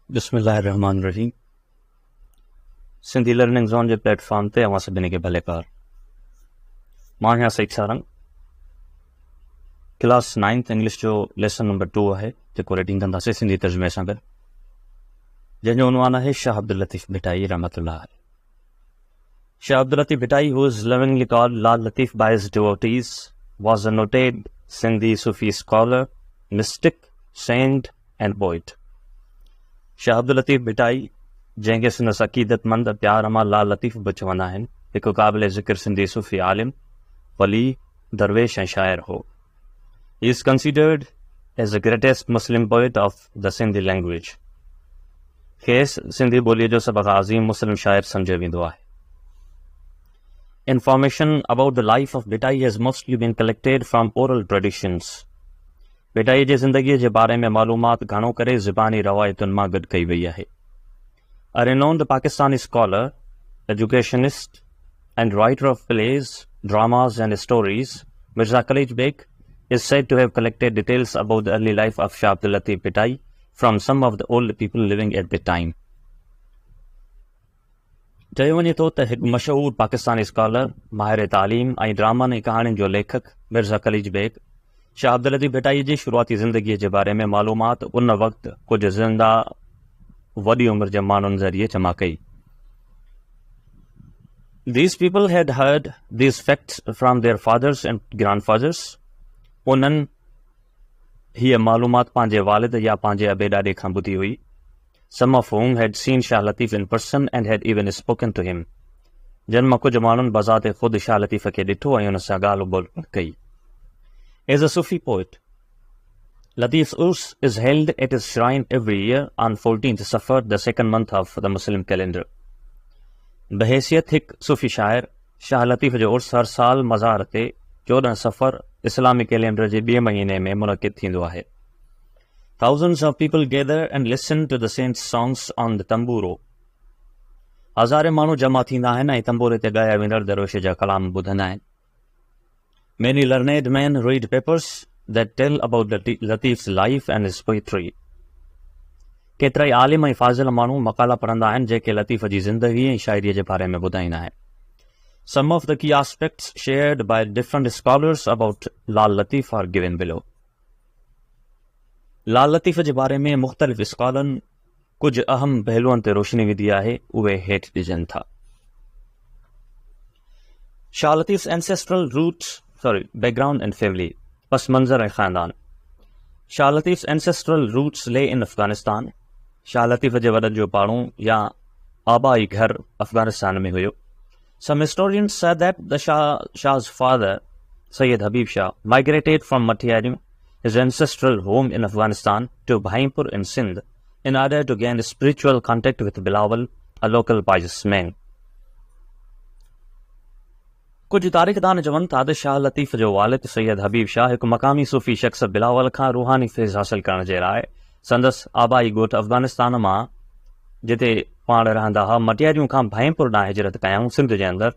बिस्मिल्लाहिर्रहमानिर्रहीम। Sindhi learning zone जे platform ते अवां सभिनी खे भलेकार। मां आहियां Saeed Sarang. Class 9th English जो लेसन नंबर 2 आहे जेको रीडिंग कंदासीं सिंधी तर्जुमे सां गॾु, जंहिंजो उनवान आहे शाह अब्दुल लतीफ़ भिटाई रहमतुल्लाह अलैह। Shah Abdul Latif Bhittai, who is lovingly called Lal Latif by his devotees, was a noted Sindhi Sufi scholar, mystic, saint and poet. Shah Abdul Latif Bhittai, जंहिंखे संदसि अक़ीदतमंद प्यार मां लाल लतीफ़ बि चवंदा आहिनि, हिकु क़ाबिल ज़िक्र सिंधी सूफ़ी आलिम, वली, दरवेश ऐं शाइर हो। He is considered as the greatest Muslim poet of the Sindhi language. खेसि सिंधी ॿोलीअ जो सभ खां अज़ीम मुस्लिम शाइर सम्झियो वेंदो आहे। Information about the life of Bhitai has mostly been collected from oral traditions. Bhittai जी ज़िंदगीअ जे बारे में मालूमात घणो करे ज़बानी रवायतुनि मां गॾु कई वई आहे। A renowned Pakistani scholar, educationist, and writer of plays, dramas, and stories, Mirza Khalid Beg is said to have collected details about the early life of Shah Abdul Latif Bhitai from some of the old people living at the time. चयो वञे थो त हिकु मशहूर Pakistani scholar, माहिर तालीम ऐं ड्रामनि ऐं कहाणियुनि जो लेखक मिर्ज़ा खलीज बेग शाह अब्दुल लतीफ़ भिटाई जी शुरूआती ज़िंदगीअ जे बारे में मालूमात उन वक़्तु कुझु ज़िंदा वॾी उमिरि जे माण्हुनि ज़रिए जमा कई। These people had heard these facts from their fathers and grandfathers. उन्हनि हीअ मालूमात पंहिंजे वालिद या पंहिंजे अबे ॾाॾे खां ॿुधी हुई। Some of whom had seen Shah Latif in person and had even spoken to him. जिन मां कुझु माण्हुनि बज़ाते ख़ुदि शाह लतीफ़ खे ॾिठो ऐं हुन सां ॻाल्हि ॿोल कई। As a Sufi poet, Latif's Urs is held at his shrine every year on 14th Safar, the second month of the Muslim calendar. बहैसियत हिकु सूफ़ी शाइर, शाह लतीफ़ जो उर्स हर साल मज़ार ते 14 सफ़र इस्लामी कैलेंडर जे ॿिए महीने में मुनक़िद थींदो आहे। Thousands of people gather and listen to the saint's songs on the tamburo. हज़ारे माण्हू जमा थींदा आहिनि ऐं तंबूरे ते ॻाया वेंदड़ दरवेश जा कलाम ॿुधंदा आहिनि। Many learned men read papers that tell about Latif's life and his poetry. केतिरा ई आलिम ऐं फ़ाज़िल माण्हू मक़ाला पढ़ंदा आहिनि जेके लतीफ़ जी ज़िंदगी ऐं शाइरीअ जे बारे में ॿुधाईंदा आहिनि। Some of the key aspects shared by different scholars about Lal Latif are given below. लाल लतीफ़ जे बारे में मुख़्तलिफ़ स्कॉलरनि कुझु अहम पहलुअनि ते रोशनी विधी आहे, उहे हेठि ॾिजनि था। Shah लतीफ़'s ancestral roots, background and family, पस मंज़र ऐं ख़ानदान। Shah लतीफ़'s ancestral roots lay in Afghanistan. Shah Latif जे वॾनि जो पाड़ो या आबाई घर अफ़गानिस्तान में हुयो। Some historians said that the Shah's father, Sayyid Habib Shah, migrated from Matiarim, his ancestral home in Afghanistan, to Bhaimpur in Sindh in order to gain spiritual contact with Bilawal, a local pious man. कुझु तारीख़दान चवनि था त शाह लतीफ़ जो वालिद सैयद हबीब शाह हिकु मक़ामी सूफ़ी शख़्स बिलावल खां रूहानी फैज़ हासिल करण जे लाइ संदसि आबाई ॻोठ अफ़गानिस्तान मां, जिते पाण रहंदा हुआ, मटियारियूं खां भाईपुर ॾांहुं हिजरत कयाऊं सिंध जे अंदरि,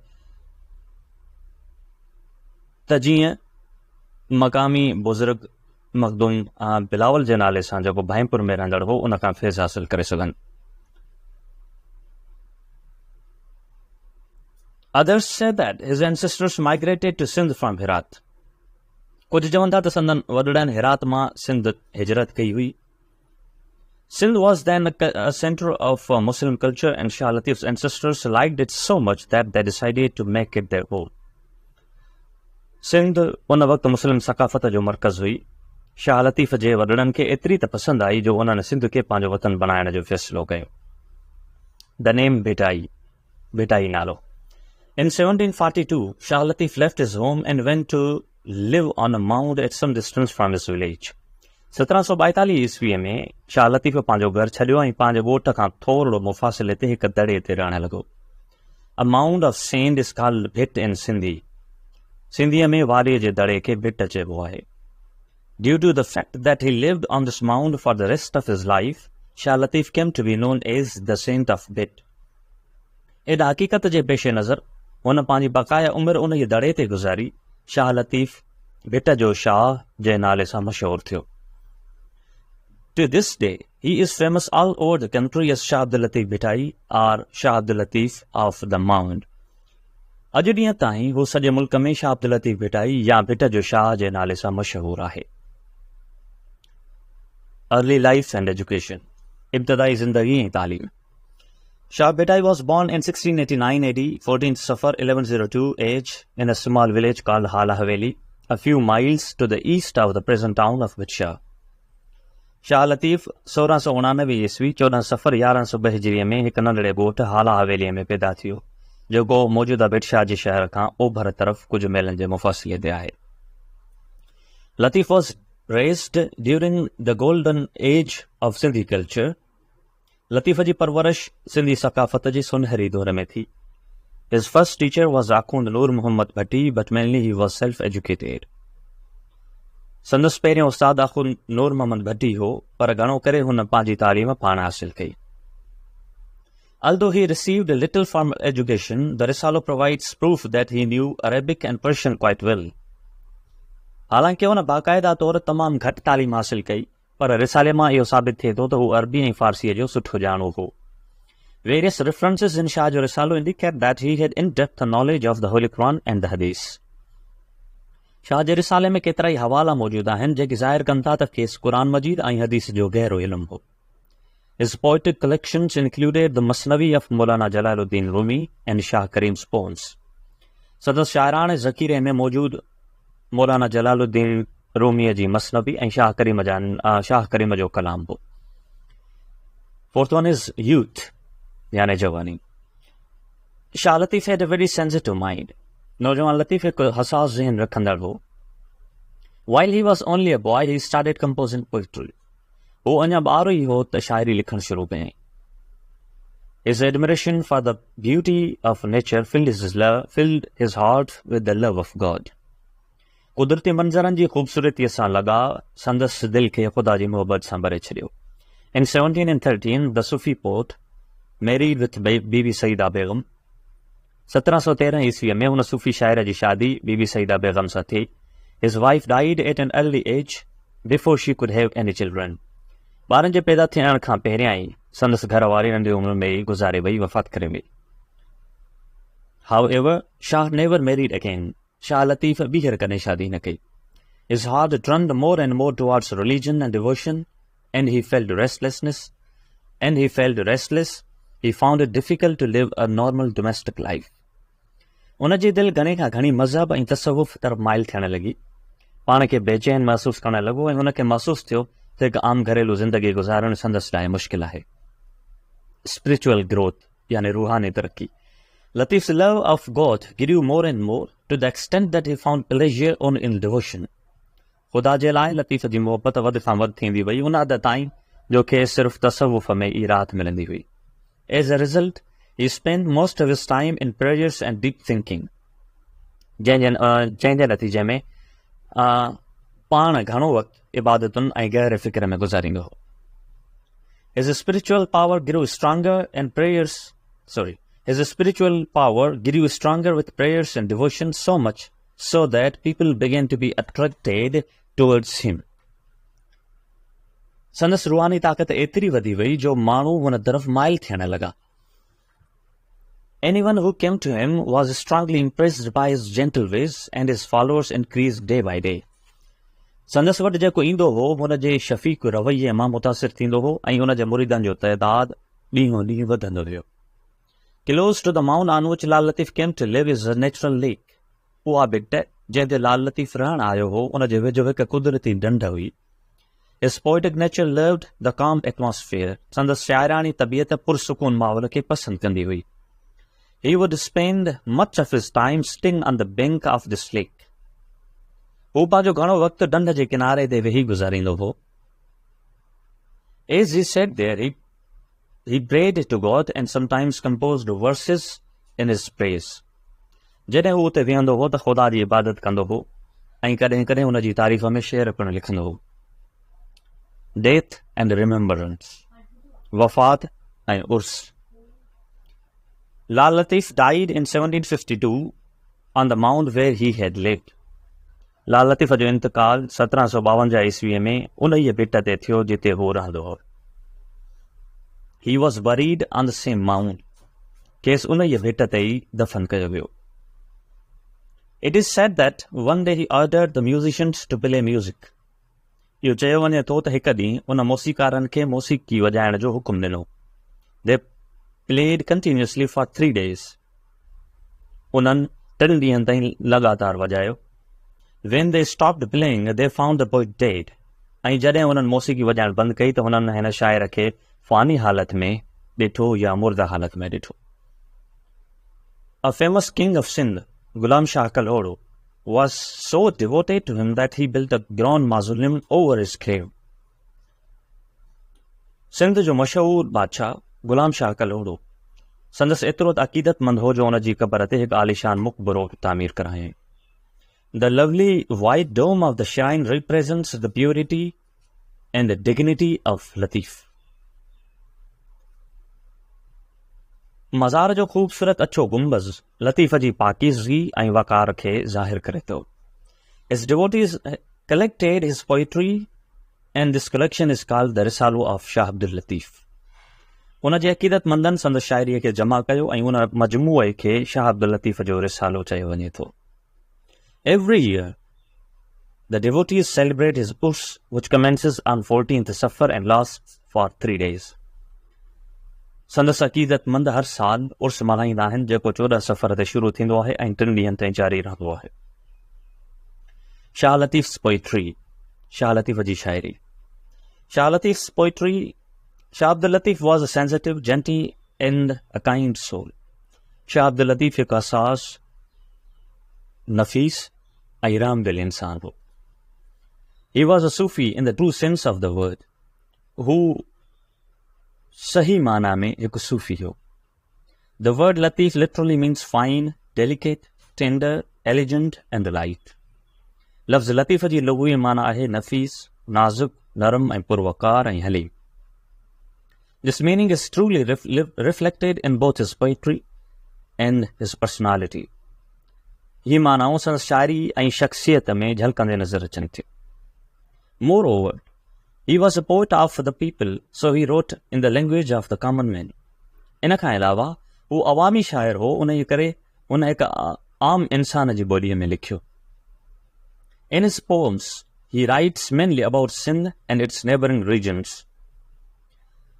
त जीअं मक़ामी बुज़ुर्ग मखदूम बिलावल जे नाले सां जेको भाईपुर में रहंदड़ हो उन खां फैज़ हासिल करे सघनि। Others said that his ancestors migrated to Sindh from Herat. कुझु चवनि था त संदन वॾड़नि हेरात मां सिंध हिजरत कई हुई। Sindh was then a center of Muslim culture and Shah Latif's ancestors liked it so much that they decided to make it their home. Sindh उन वक़्तु मुस्लिम सक़ाफ़त जो मर्कज़ हुई। शाह लतीफ़ जे वॾड़नि खे एतिरी त पसंदि आई जो उन्हनि सिंध खे पंहिंजो वतन बणाइण जो फ़ैसिलो कयो। The name भिटाई नालो। In 1742, Shah Latif left his home and went to live on a mound at some distance from his village. 1742 ईस्वीअ में शाह लतीफ़ पंहिंजो घर छॾियो ऐं पंहिंजे ॻोठ खां थोरो मुफ़ासिले ते हिकु दड़े ते रहण लॻो। A mound of sand is called bhit in Sindhi. सिंधीअ में वारीअ जे दड़े खे भिट चइबो आहे। Due to the fact that he lived on this mound for the rest of his life, Shah Latif came to be known as the Saint of Bhit. इन हक़ीक़त जे पेश नज़र हुन पंहिंजी बक़ाया उमिरि उन ई दड़े ते गुज़ारी। शाह लतीफ़ भिट जो शाह जे नाले सां मशहूरु थियो। To this day, He is famous all over the country as Shah Abdul Latif Bhittai or Shah Abdul Latif of the Mound. अॼु ॾींहं ताईं हू सॼे मुल्क में शाह अब्दुल लतीफ़ भिटाई या भिट जो शाह जे नाले सां मशहूर आहे। अर्ली लाइफ एंड एजुकेशन, इब्तदाई ज़िंदगी ऐं तालीम। Shah Bhittai was born in 1689 AD, 14th Safar 1102 age, in a small village called Hala Haveli, a few miles to the east of the present town of Bidshah. Shah Latif 1699 ईस्वी 14 सफ़र 1100 हिजरीअ में हिकु नंढड़े ॻोठ हाला हवेलीअ में पैदा थियो, जेको मौजूदा बिदशाह जे शहर खां ओभर तरफ़ कुझु मेलनि जे मुफ़ासिले ते आहे। Latif was raised during the golden age of Sindhi culture. Latif जी परवरिश सिंधी सकाफ़त जी सुनहरी दौर में थी। His first teacher was Akhund Nur Muhammad Bhatti, but mainly he was self-educated. संदसि पहिरियों उस्ताद आखुंद नूर मोहम्मद भट्टी हो, पर घणो करे हुन पंहिंजी तालीम पाण हासिल कई। Although he received a little formal education, the Risalo provides proof that he knew Arabic and Persian quite well. हालांकि हुन बाक़ायदा तौर तमामु घटि तालीम हासिल कई, पर रिसाले मां इहो साबित थिए थो त हू अरबी ऐं फारसीअ जो सुठो ॼाणो हो। Various references in Shah जो Risalo indicate that he had in-depth knowledge of the Holy Quran and the Hadith. Shah जे रिसाले में केतिरा ई हवाला मौजूद आहिनि जेके ज़ाहिर कनि था त खेसि क़ुरान मजीद ऐं हदीस जो गहरो इल्मु हो। His poetic collections included the Masnavi of Maulana Jalaluddin Rumi and Shah Karim's poems. सदस शायरान ज़ख़ीरे में मौजूद मौलाना जलालुद्दीन रूमीअ जी मसनवी ऐं शाह करीम जो कलाम हो। Fourth one is youth, यानी जवानी। Shah Latif had a very sensitive mind. नौजवान लतीफ़ हिकु हसास ज़हन रखंदड़ हो। While he was only a boy, he started composing poetry. वो अञा ॿार ई हो त शाइरी लिखणु शुरू कयईं। His admiration for the beauty of nature filled his heart with the love of God. कुदरती मंज़रनि जी ख़ूबसूरतीअ सां लॻा संदसि दिलि खे ख़ुदा जी मोहबत सां भरे छॾियो। In 1713, the Sufi poet married with बीबी सईदा बेगम। 1713 ईस्वीअ में हुन सूफ़ी शाइर जी शादी बीबी सईदा बेगम सां थी। His wife died at an early age before she could have any children. ॿारनि जे पैदा थियण खां पहिरियां ई संदसि घर वारी नंढी उमिरि में ई गुज़ारे वई, वफ़ात करे वई। However, Shah never married again. Shah Latif ॿीहर कॾहिं शादी न कई। His heart turned more and more towards religion and devotion, and he felt restless. He found it difficult to live a normal domestic life. उन जी दिलि घणे खां घणी मज़हब ऐं तसव्वुफ़ तरफ़ माइल थियण लॻी। पाण खे बेचैन महसूसु करणु लॻो ऐं हुनखे महसूसु थियो त हिकु आम घरेलू ज़िंदगी गुज़ारणु संदसि लाइ मुश्किल आहे। Spiritual growth, यानी रूहानी तरक्की। Latif's love of God grew more and more to the extent that he found pleasure only in devotion. ख़ुदा जे लाइ लतीफ़ जी मोहबत वधि खां वधि थींदी वई, उन हद ताईं जो खे सिर्फ़ तसव्वुफ़ में ई राहत मिलंदी हुई। As a result, he spent most of his time in prayers and deep thinking. जंहिंजे नतीजे में पाण घणो वक़्तु इबादतुनि ऐं गहरे फ़िक्र में गुज़ारींदो हो। His spiritual power grew stronger with prayers and devotion so much so that people began to be attracted towards him. संदसि रूहानी ताक़त एतिरी वधी वई जो माण्हू हुन तरफ़ माइल थियण लॻा। Anyone who came to him was strongly impressed by his gentle ways and his followers increased day by day. संदसि वटि जेको ईंदो हो हुन जे शफ़ीक़ रवैये मां मुतासिर थींदो हो ऐं हुन जे मुरीदनि जो तइदाद ॾींहों ॾींहुं वधंदो वियो। Close to the mound on which Lal Latif came to live is a natural lake. उहा भिट जंहिं ते लाल लतीफ़ रहण आयो हो उन जे वेझो हिकु कुदरती ढंढ हुई। His poetic nature loved the calm atmosphere. संदसि शाइरानी तबियत पुरसुकून माहौल खे पसंदि कंदी हुई। He would spend much of his time sitting on the bank of this lake. हू पंहिंजो घणो वक़्तु ढंढ जे किनारे ते वेही गुज़ारींदो हो। As he sat there, he prayed to God and sometimes composed verses in his praise. जॾहिं हू उते वेहंदो हो त ख़ुदा जी इबादत कंदो हो ऐं कॾहिं कॾहिं हुन जी तारीफ़ में शेर पिणु लिखंदो हो। Death and remembrance, वफ़ात ऐं उर्स। Lal Latif died in 1752 on the mound where he had lived. लाल लतीफ़ जो इंतकाल 1752 ईस्वीअ में उन ई भिट ते थियो जिते हू रहंदो हो। He was buried on the same mound. खेस उन ये भिट ते ई दफन कयो वियो. It is said that one day he ordered the musicians to play music. इहो चयो वञे थो त हिकु ॾींहुं उन मौसीकारनि खे मौसीक़ी वॼाइण जो हुकुम ॾिनो. They played continuously for 3 days. उन्हनि 3 ॾींहनि ताईं लगातार वॼायो. When they stopped playing, they found the poet dead. ऐं जॾहिं उन्हनि मौसीक़ी वॼाइण बंदि कई त हुननि हिन शाइर खे फ़ानी हालत में ॾिठो या मुर्दा हालत में ॾिठो. A famous king of Sindh, Ghulam Shah Kalhoro, was so devoted to him that he built a grand mausoleum over his grave. Sindh जो मशहूर बादशाह गुलाम शाह कल्होरो संदसि एतिरो त अक़ीदतमंद हो जो उन जी क़बर ते हिकु आलिशान मुक़बरो तामीर करायईं. The lovely white dome of the shrine represents the purity and the dignity of Latif. मज़ार जो ख़ूबसूरत अछो गुंबज़ लतीफ़ जी पाकीज़गी ऐं वक़ार खे ज़ाहिर करे थो. His devotees collected his poetry and this collection is called the Risalu of Shah Abdul Latif. उन जे अक़ीदतमंदनि संदसि शाइरीअ खे जमा कयो ऐं उन मजमूए खे शाह अब्दुल लतीफ़ जो रिसालो चयो वञे थो. Every year, the devotees celebrate his Urs, which commences on 14th Safar and lasts for 3 days. संदसि अक़ीदतमंद हर साल उर्स मल्हाईंदा आहिनि जेको 14 सफ़र ते शुरू थींदो आहे ऐं 3 ॾींहनि ताईं जारी रहंदो आहे. Shah लतीफ़्स poetry, Shah Latif ji शाइरी. Shah Latif's poetry. Shah Abdul Latif was a sensitive, gentle, and a kind soul. Shah Abdul Latif एक असास, नफीस, आराम दिल इंसान हो. He was a Sufi in the true sense of the word, who सही माना में एक सूफी हो. The word Latif literally means fine, delicate, tender, elegant, and light. लफ्ज़ लतीफ़ जी लुग़वी माना आहे नफ़ीस, नाज़ुक, नरम ऐं पुरवकार ऐं haleem. This meaning is truly reflected in both his poetry and his personality. ये मानाओं संदसि शाइरी ऐं शख़्सियत में झलकंदे नज़र अचनि थियूं. Moreover, he was a poet of the people, so he wrote in the language of the common man. इन खां अलावा हू अवामी शाइर हो, उन करे हुन हिकु आम इंसान जी ॿोलीअ में लिखियो. In his poems, he writes mainly about Sindh and its neighboring regions.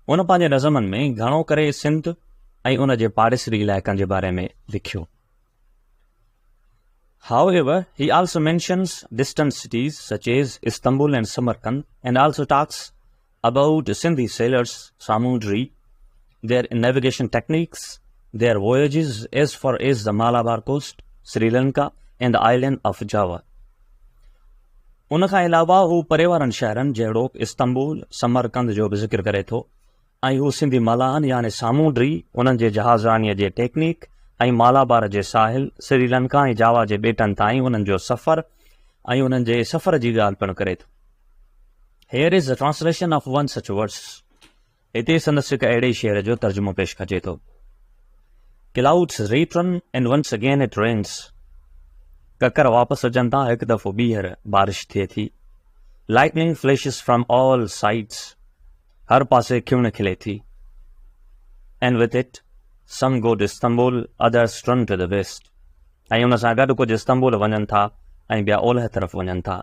उन पंहिंजे नज़मनि में घणो करे सिंध ऐं उन जे पाड़ेसरी इलाइक़नि जे बारे में लिखियो. However, he also mentions distant cities such as Istanbul and Samarkand and also talks about Sindhi sailors, Samudri, their navigation techniques, their voyages as far as the Malabar coast, Sri Lanka and the island of Java. उन खां अलावा हू परे वारनि शहरनि जहिड़ो Istanbul, Samarkand जो बि ज़िक्र करे थो ऐं हू सिंधी मलाहन यानी सामूंडी उन्हनि जे जहाज़रानीअ जे टेक्निक ऐं मालाबार जे साहिल, श्रीलंका ऐं जावा जे ॿेटनि ताईं उन्हनि जो सफ़र ऐं उन्हनि जे सफ़र जी ॻाल्हि पिणु करे थो. Here is a translation of one such verse. हिते संदसि हिकु अहिड़े शेर जो तर्जुमो पेश कजे थो. Clouds return and once again it rains. ककर वापसि अचनि था, हिकु दफ़ो ॿीहर बारिश थिए थी. Lightning flashes from all sides. हर पासे खिवण खिले थी. And with it, some go to Istanbul, others run to the west. ऐं उन सां गॾु कुझु इस्तांबुल वञनि था ऐं ॿिया ओलह तरफ़ वञनि था.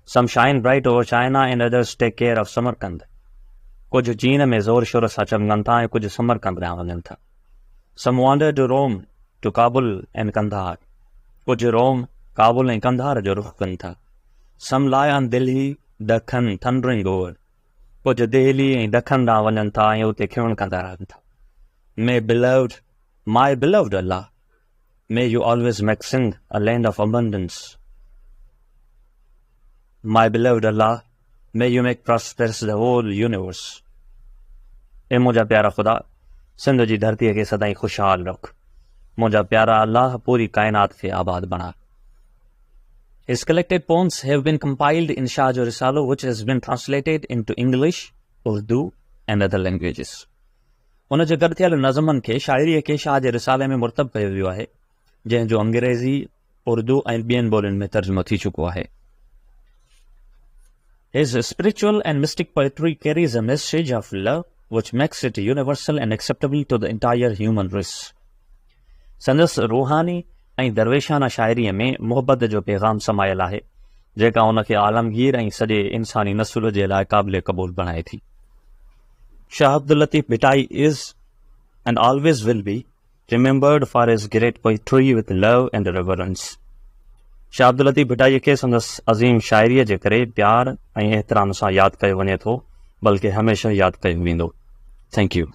Some shine bright over China and others take care of Samarkand. कुझु चीन में ज़ोर शोर सां चमकनि था ऐं कुझु समरकंद ॾांहुं वञनि था. Some wander to Rome, to Kabul and Kandahar. कुझु रोम, काबुल ऐं कंधार जो रुख़ कनि था. Some lie on Delhi, Deccan, thundering over. कुझु दिल्ली ऐं दखन ॾांहुं वञनि था ऐं उते खिवण कंदा रहनि था. My beloved Allah, may you always make Sindh a land of abundance. My beloved Allah, may you make prosperous the whole universe. ए मुंहिंजा प्यारा ख़ुदा, सिंध जी धरतीअ खे सदाईं ख़ुशहाल रख. मुंहिंजा प्यारा अल्लाह पूरी काइनात खे आबाद बना. His collected poems have been compiled in Shah Jo Risalo, which has been translated into English, Urdu, and other languages. उन जे गॾु थियल नज़मनि खे शाइरीअ खे शाह जे रिसाले में मुर्तब कयो वियो आहे, जंहिंजो अंग्रेज़ी, उर्दू ऐं ॿियनि ॿोलियुनि में तर्जुमो थी चुको आहे. His spiritual and mystic poetry carries a message of love, which makes it universal and acceptable to the entire human race. संदसि रूहानी ऐं दरवेशाना शाइरीअ में मुहबत जो पैगाम समायल आहे जेका उनखे आलमगीर ऐं सॼे इंसानी नसुल जे लाइ क़ाबिल क़बूल बणाए थी। Shah Abdul Latif Bhittai is and always will be remembered for his great poetry with love and reverence. Shah Abdul Latif Bhittai खे संदसि अज़ीम शाइरीअ जे करे प्यार ऐं एहतराम सां यादि कयो वञे थो, बल्कि हमेशह यादि कयो वेंदो। Thank U.